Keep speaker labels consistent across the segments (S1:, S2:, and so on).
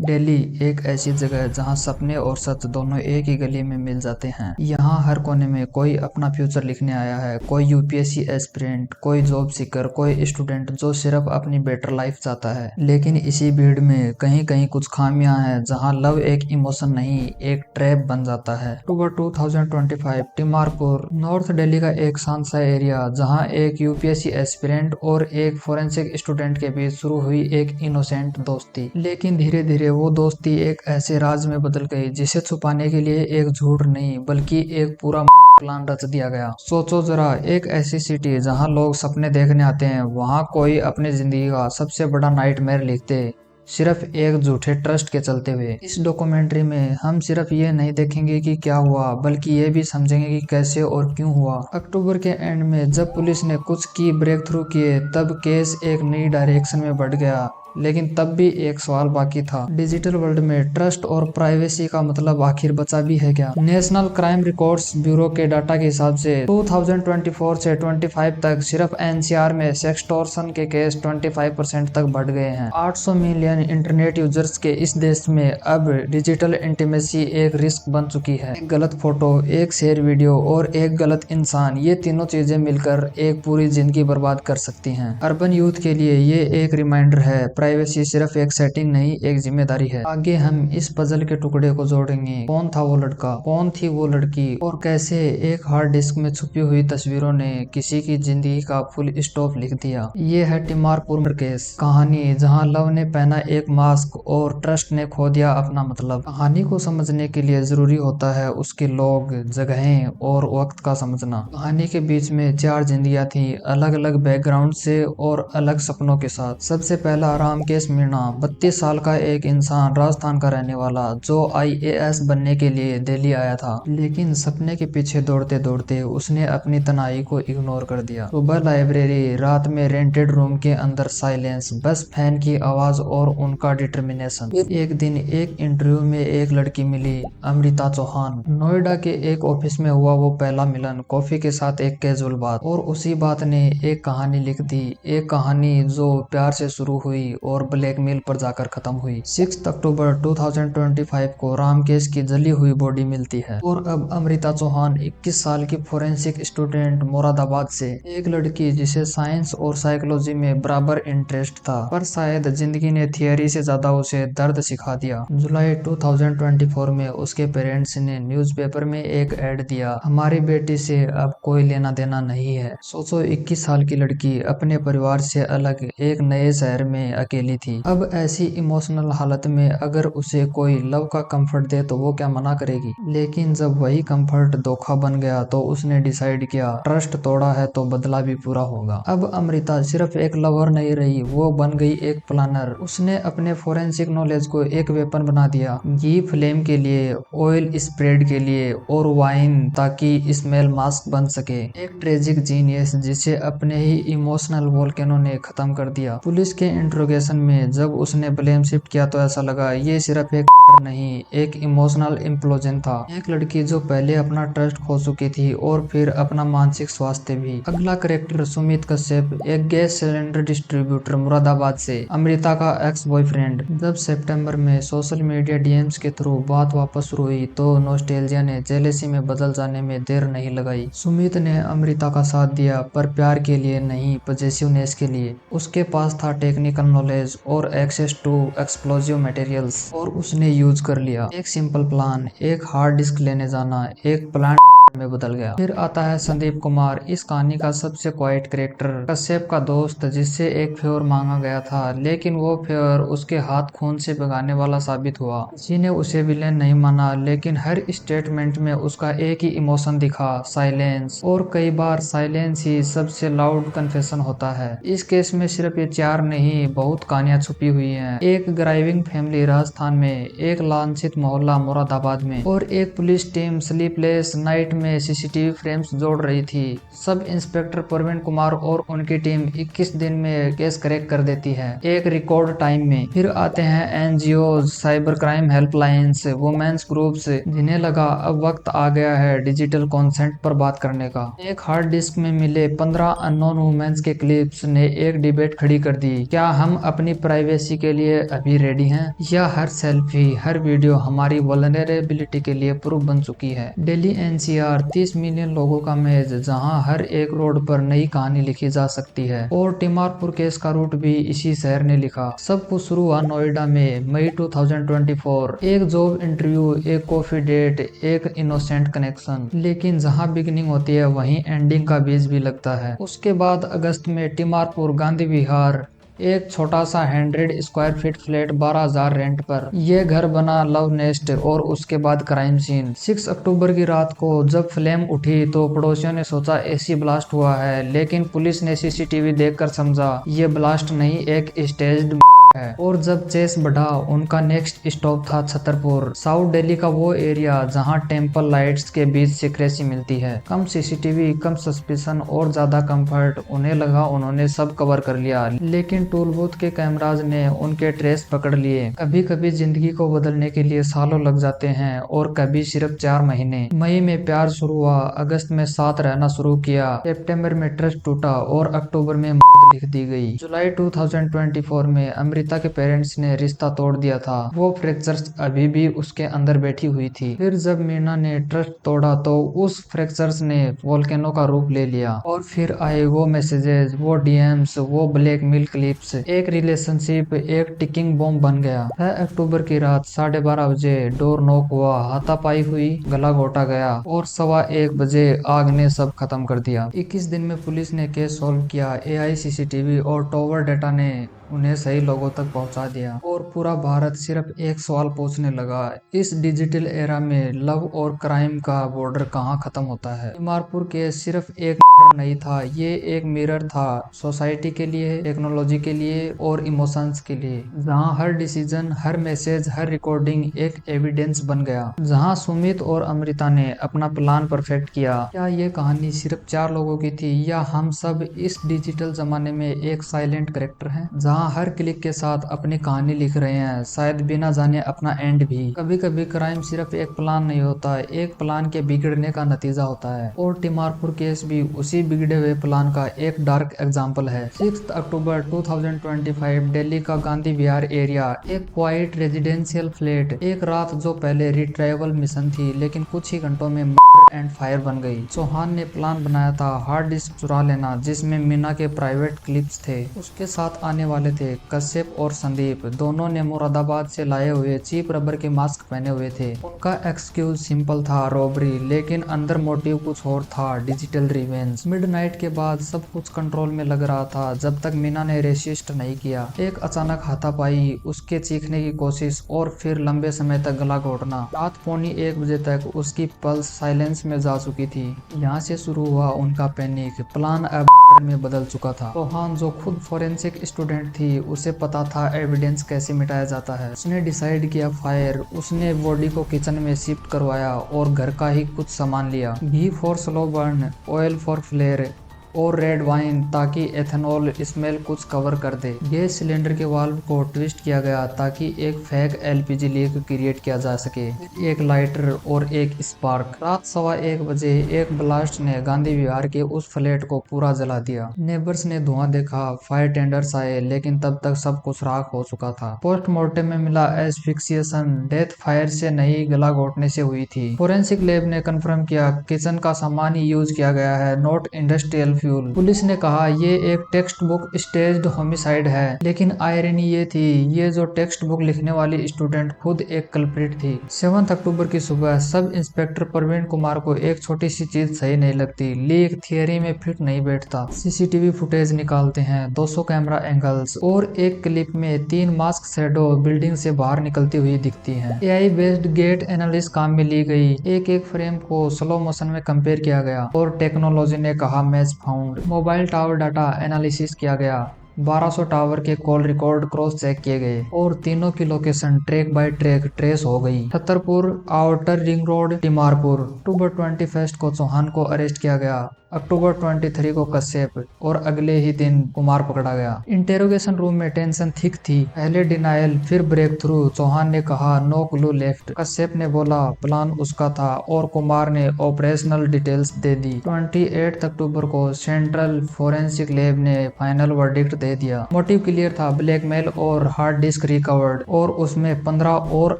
S1: दिल्ली एक ऐसी जगह है जहाँ सपने और सच दोनों एक ही गली में मिल जाते हैं। यहाँ हर कोने में कोई अपना फ्यूचर लिखने आया है, कोई यूपीएससी एस्पिरेंट, कोई जॉब सीकर, कोई स्टूडेंट जो सिर्फ अपनी बेटर लाइफ चाहता है। लेकिन इसी भीड़ में कहीं कहीं कुछ खामियां हैं जहाँ लव एक इमोशन नहीं, एक ट्रैप बन जाता है। अक्टूबर 2025 टिमारपुर नॉर्थ दिल्ली का एक शांत सा एरिया जहाँ एक यूपीएससी एस्पिरेंट और एक फोरेंसिक स्टूडेंट के बीच शुरू हुई एक इनोसेंट दोस्ती। लेकिन धीरे धीरे वो दोस्ती एक ऐसे राज में बदल गई जिसे छुपाने के लिए एक झूठ नहीं बल्कि एक पूरा प्लान रच दिया गया। सोचो जरा, एक ऐसी सिटी जहां लोग सपने देखने आते हैं, वहां कोई अपनी जिंदगी का सबसे बड़ा नाइटमेयर लिखते सिर्फ एक झूठे ट्रस्ट के चलते हुए। इस डॉक्यूमेंट्री में हम सिर्फ ये नहीं देखेंगे कि क्या हुआ, बल्कि ये भी समझेंगे कि कैसे और क्यों हुआ। अक्टूबर के एंड में जब पुलिस ने कुछ की ब्रेक थ्रू किए, तब केस एक नई डायरेक्शन में बढ़ गया। लेकिन तब भी एक सवाल बाकी था, डिजिटल वर्ल्ड में ट्रस्ट और प्राइवेसी का मतलब आखिर बचा भी है क्या? नेशनल क्राइम रिकॉर्ड्स ब्यूरो के डाटा के हिसाब से 2024 से 25 तक सिर्फ एनसीआर में सेक्सटॉर्शन के केस 25% तक बढ़ गए हैं। 800 मिलियन इंटरनेट यूजर्स के इस देश में अब डिजिटल इंटीमेसी एक रिस्क बन चुकी है। एक गलत फोटो, एक शेयर वीडियो और एक गलत इंसान, ये तीनों चीजें मिलकर एक पूरी जिंदगी बर्बाद कर सकती हैं। अर्बन यूथ के लिए ये एक रिमाइंडर है, प्राइवेसी सिर्फ एक सेटिंग नहीं, एक जिम्मेदारी है। आगे हम इस पजल के टुकड़े को जोड़ेंगे। कौन था वो लड़का, कौन थी वो लड़की, और कैसे एक हार्ड डिस्क में छुपी हुई तस्वीरों ने किसी की जिंदगी का फुल स्टॉप लिख दिया। ये है टिमारपुर केस, कहानी जहां लव ने पहना एक मास्क और ट्रस्ट ने खो दिया अपना मतलब। कहानी को समझने के लिए जरूरी होता है उसके लोग, जगहें और वक्त का समझना। कहानी के बीच में चार जिंदगियां थी, अलग अलग बैकग्राउंड से और अलग सपनों के साथ। सबसे पहला रामकेश मीणा, 32 साल का एक इंसान, राजस्थान का रहने वाला, जो आईएएस बनने के लिए दिल्ली आया था। लेकिन सपने के पीछे दौड़ते दौड़ते उसने अपनी तन्हाई को इग्नोर कर दिया। सुबह लाइब्रेरी, रात में रेंटेड रूम के अंदर साइलेंस, बस फैन की आवाज और उनका डिटर्मिनेशन। फिर एक दिन एक इंटरव्यू में एक लड़की मिली, अमृता चौहान। नोएडा के एक ऑफिस में हुआ वो पहला मिलन, कॉफी के साथ एक कैजुअल बात, और उसी बात ने एक कहानी लिख दी। एक कहानी जो प्यार से शुरू हुई और ब्लैकमेल पर जाकर खत्म हुई। 6 अक्टूबर 2025 को रामकेश की जली हुई बॉडी मिलती है। और अब अमृता चौहान 21 साल की फोरेंसिक स्टूडेंट मोरादाबाद से, एक लड़की जिसे साइंस और साइकोलॉजी में बराबर इंटरेस्ट था, पर शायद जिंदगी ने थियरी से ज्यादा उसे दर्द सिखा दिया। जुलाई 2024 में उसके पेरेंट्स ने न्यूज़पेपर में एक ऐड दिया, हमारी बेटी से अब कोई लेना देना नहीं है। सोचो, 21 साल की लड़की अपने परिवार से अलग एक नए शहर में अकेली थी। अब ऐसी इमोशनल हालत में अगर उसे कोई लव का कंफर्ट दे तो वो क्या मना करेगी? लेकिन जब वही कंफर्ट धोखा बन गया तो उसने डिसाइड किया, ट्रस्ट तोड़ा है तो बदला भी पूरा होगा। अब अमृता सिर्फ एक लवर नहीं रही, वो बन गई एक प्लानर। उसने अपने फोरेंसिक नॉलेज को एक वेपन बना दिया, घी फ्लेम के लिए, ऑयल स्प्रेड के लिए और वाइन ताकि स्मेल मास्क बन सके। एक ट्रेजिक जीनियस जिसे अपने ही इमोशनल वोल्केनो ने खत्म कर दिया। पुलिस के इंट्रोगेशन में जब उसने ब्लेम शिफ्ट किया तो ऐसा लगा ये सिर्फ एक नहीं, एक इमोशनल इम्प्लोजन था। एक लड़की जो पहले अपना ट्रस्ट खो चुकी थी और फिर अपना मानसिक स्वास्थ्य भी। अगला करेक्टर सुमित कश्यप, एक गैस सिलेंडर डिस्ट्रीब्यूटर मुरादाबाद से, अमृता का एक्स बॉयफ्रेंड। जब सितंबर में सोशल मीडिया डीएम्स के थ्रू बात वापस शुरू हुई तो नॉस्टैल्जिया ने जेलेसी में बदल जाने में देर नहीं लगाई। सुमित ने अमृता का साथ दिया, पर प्यार के लिए नहीं, पॉजिटिवनेस के लिए। उसके पास था टेक्निकल नॉलेज और एक्सेस टू एक्सप्लोजिव मटेरियल्स, और उसने यूज कर लिया। एक सिंपल प्लान, एक हार्ड डिस्क लेने जाना, एक प्लान में बदल गया। फिर आता है संदीप कुमार, इस कहानी का सबसे क्वाइट कैरेक्टर, कश्यप का दोस्त जिससे एक फेवर मांगा गया था, लेकिन वो फेवर उसके हाथ खून से भगाने वाला साबित हुआ। किसी ने उसे विलेन नहीं माना, लेकिन हर स्टेटमेंट में उसका एक ही इमोशन दिखा, साइलेंस। और कई बार साइलेंस ही सबसे लाउड कन्फेशन होता है। इस केस में सिर्फ ये चार नहीं, बहुत कहानियां छुपी हुई हैं। एक ग्राइविंग फैमिली राजस्थान में, एक लांछित मोहल्ला मुरादाबाद में, और एक पुलिस टीम स्लीपलेस नाइट में सीसीटीवी फ्रेम्स जोड़ रही थी। सब इंस्पेक्टर प्रवीण कुमार और उनकी टीम 21 दिन में केस क्रैक कर देती है, एक रिकॉर्ड टाइम में। फिर आते हैं NGO, cyber crime helplines, women's groups, जिन्हें लगा अब वक्त आ गया है डिजिटल कॉन्सेंट पर बात करने का। एक हार्ड डिस्क में मिले 15 अननोन वुमेन्स के क्लिप्स ने एक डिबेट खड़ी कर दी। क्या हम अपनी प्राइवेसी के लिए अभी रेडी हैं, या हर सेल्फी, हर वीडियो हमारी वल्नरेबिलिटी के लिए प्रूफ बन चुकी है। दिल्ली एनसीआर 30 मिलियन लोगों का मेज, जहां हर एक रोड पर नई कहानी लिखी जा सकती है। और टिमारपुर केस का रूट भी इसी शहर ने लिखा। सब कुछ शुरू हुआ नोएडा में मई 2024। एक जॉब इंटरव्यू, एक कॉफी डेट, एक इनोसेंट कनेक्शन। लेकिन जहां बिगिनिंग होती है वहीं एंडिंग का बीज भी लगता है। उसके बाद अगस्त में टिमारपुर गांधी विहार, एक छोटा सा 100 स्क्वायर फीट फ्लैट 12,000 रेंट पर। यह घर बना लव नेस्ट और उसके बाद क्राइम सीन। 6 अक्टूबर की रात को जब फ्लेम उठी तो पड़ोसियों ने सोचा एसी ब्लास्ट हुआ है, लेकिन पुलिस ने सीसीटीवी देखकर समझा ये ब्लास्ट नहीं, एक स्टेज्ड है। और जब चेस बढ़ा, उनका नेक्स्ट स्टॉप था छतरपुर, साउथ दिल्ली का वो एरिया जहां टेम्पल लाइट्स के बीच सिक्रेसी मिलती है। कम सीसीटीवी, कम सस्पिशन और ज्यादा कंफर्ट। उन्हें लगा उन्होंने सब कवर कर लिया, लेकिन टूल बूथ के कैमराज ने उनके ट्रेस पकड़ लिए। कभी कभी जिंदगी को बदलने के लिए सालों लग जाते हैं और कभी सिर्फ 4 महीने। मई में प्यार शुरू हुआ, अगस्त में साथ रहना शुरू किया, सितंबर में ट्रस्ट टूटा और अक्टूबर में मौत लिख दी गई। जुलाई 2024 में अमृता के पेरेंट्स ने रिश्ता तोड़ दिया था। वो फ्रैक्चर्स अभी भी उसके अंदर बैठी हुई थी। फिर जब मीना ने ट्रस्ट तोड़ा तो उस फ्रैक्चर्स ने वोल्केनो का रूप ले लिया। और फिर आए वो मैसेजेस, वो डीएम्स, वो ब्लैकमेल क्लिप्स। एक रिलेशनशिप एक टिकिंग बॉम्ब बन गया। 6 अक्टूबर की रात 12:30 बजे डोर नॉक हुआ, हाथापाई हुई, गला घोटा गया और 1:15 बजे आग ने सब खत्म कर दिया। 21 दिन में पुलिस ने केस सॉल्व किया। एआई, सीसीटीवी और टॉवर डेटा ने उन्हें सही लोगों तक पहुंचा दिया और पूरा भारत सिर्फ एक सवाल पूछने लगा, इस डिजिटल एरा में लव और क्राइम का बॉर्डर कहां खत्म होता है। टिमारपुर केस सिर्फ एक मर्डर नहीं था, ये एक मिरर था सोसाइटी के लिए, टेक्नोलॉजी के लिए और इमोशंस के लिए। जहां हर डिसीजन, हर मैसेज, हर रिकॉर्डिंग एक एविडेंस बन गया। जहां सुमित और अमृता ने अपना प्लान परफेक्ट किया। क्या ये कहानी सिर्फ 4 लोगों की थी, या हम सब इस डिजिटल जमाने में एक साइलेंट कैरेक्टर हैं जहां हर क्लिक के साथ अपनी कहानी लिख रहे हैं, शायद बिना जाने अपना एंड भी। कभी कभी क्राइम सिर्फ एक प्लान नहीं होता, एक प्लान के बिगड़ने का नतीजा होता है। और टिमारपुर केस भी उसी बिगड़े हुए प्लान का एक डार्क एग्जाम्पल है। 6 अक्टूबर 2025 दिल्ली का गांधी विहार एरिया, एक क्वाइट रेजिडेंशियल फ्लैट। एक रात जो पहले रिट्राइवल मिशन थी, लेकिन कुछ ही घंटों में मर्डर एंड फायर बन गई। चौहान ने प्लान बनाया था हार्ड डिस्क चुरा लेना, जिसमें मीना के प्राइवेट क्लिप्स थे। उसके साथ आने वाले थे कश्यप और संदीप। दोनों ने मुरादाबाद से लाए हुए चीप रबर के मास्क पहने हुए थे। उनका एक्सक्यूज सिंपल था, रॉबरी, लेकिन अंदर मोटिव कुछ और था, डिजिटल रिवेंज। मिडनाइट के बाद सब कुछ कंट्रोल में लग रहा था, जब तक मीना ने रेसिस्ट नहीं किया। एक अचानक हाथापाई, उसके चीखने की कोशिश और फिर लंबे समय तक गला घोटना। रात 1:15 बजे तक उसकी पल्स साइलेंस में जा चुकी थी। यहाँ से शुरू हुआ उनका पैनिक। प्लान अब में बदल चुका था। चौहान जो खुद फोरेंसिक स्टूडेंट थी, उसे पता था एविडेंस कैसे मिटाया जाता है। उसने डिसाइड किया फायर। उसने बॉडी को किचन में शिफ्ट करवाया और घर का ही कुछ सामान लिया। Ghee for slow burn, oil for flare और रेड वाइन, ताकि एथेनॉल स्मेल कुछ कवर कर दे। गैस सिलेंडर के वाल्व को ट्विस्ट किया गया ताकि एक फेक एलपीजी लीक क्रिएट किया जा सके। एक लाइटर और एक स्पार्क। रात 1:15 बजे एक ब्लास्ट ने गांधी विहार के उस फ्लैट को पूरा जला दिया। नेबर्स ने धुआं देखा, फायर टेंडर्स आए, लेकिन तब तक सब कुछ राख हो चुका था। पोस्टमार्टम में मिला एस्फिक्सिएशन, डेथ फायर से नहीं गला घोटने से हुई थी। फोरेंसिक लैब ने कंफर्म किया किचन का सामान ही यूज किया गया है, नॉट इंडस्ट्रियल फ्यूल। पुलिस ने कहा ये एक टेक्स्ट बुक स्टेज्ड होमिसाइड है, लेकिन आयरनी ये थी, ये जो टेक्स्ट बुक लिखने वाली स्टूडेंट खुद एक कल्प्रिट थी। 7 अक्टूबर की सुबह सब इंस्पेक्टर प्रवीण कुमार को एक छोटी सी चीज सही नहीं लगती, लीक थियरी में फिट नहीं बैठता। सीसीटीवी फुटेज निकालते हैं, 200 कैमरा एंगल्स और एक क्लिप में 3 मास्क शैडो बिल्डिंग से बाहर निकलती हुई दिखती हैं। एआई बेस्ड गेट एनालिसिस काम में ली गई। एक एक फ्रेम को स्लो मोशन में कंपेयर किया गया और टेक्नोलॉजी ने कहा match found. Mobile tower data analysis किया गया। 1200 टावर के कॉल रिकॉर्ड क्रॉस चेक किए गए और तीनों की location track by track trace हो गई। Chhatarpur, outer ring road, Timarpur. अक्टूबर 21 को चौहान को अरेस्ट किया गया। अक्टूबर 23 को कश्यप और अगले ही दिन कुमार पकड़ा गया। इंटेरोगेशन रूम में टेंशन थिक थी। पहले डिनायल फिर ब्रेक थ्रू। चौहान ने कहा नो क्लू लेफ्ट। कश्यप ने बोला प्लान उसका था और कुमार ने ऑपरेशनल डिटेल्स दे दी। 28 अक्टूबर को सेंट्रल फोरेंसिक लैब ने फाइनल वर्डिक्ट दे दिया। मोटिव क्लियर था, ब्लैकमेल और हार्ड डिस्क रिकवर्ड और उसमें 15 और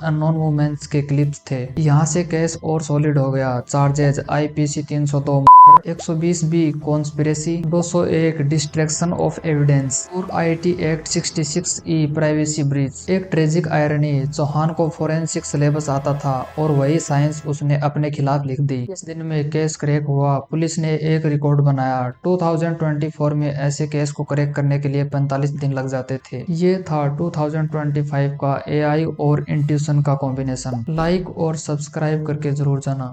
S1: अननोन वुमेन्स के क्लिप्स थे। यहाँ से केस और सॉलिड हो गया। Charges IPC 302 120 B conspiracy, 201 distraction of evidence और IT act 66 E privacy breach. एक ट्रेजिक आयरनी, चौहान को फोरेंसिक सिलेबस आता था और वही साइंस उसने अपने खिलाफ लिख दी। इस दिन में केस क्रैक हुआ। पुलिस ने एक रिकॉर्ड बनाया। 2024 में ऐसे केस को क्रैक करने के लिए 45 दिन लग जाते थे। ये था 2025 का AI और इंट्यूशन का कॉम्बिनेशन। लाइक और सब्सक्राइब करके जरूर जाना।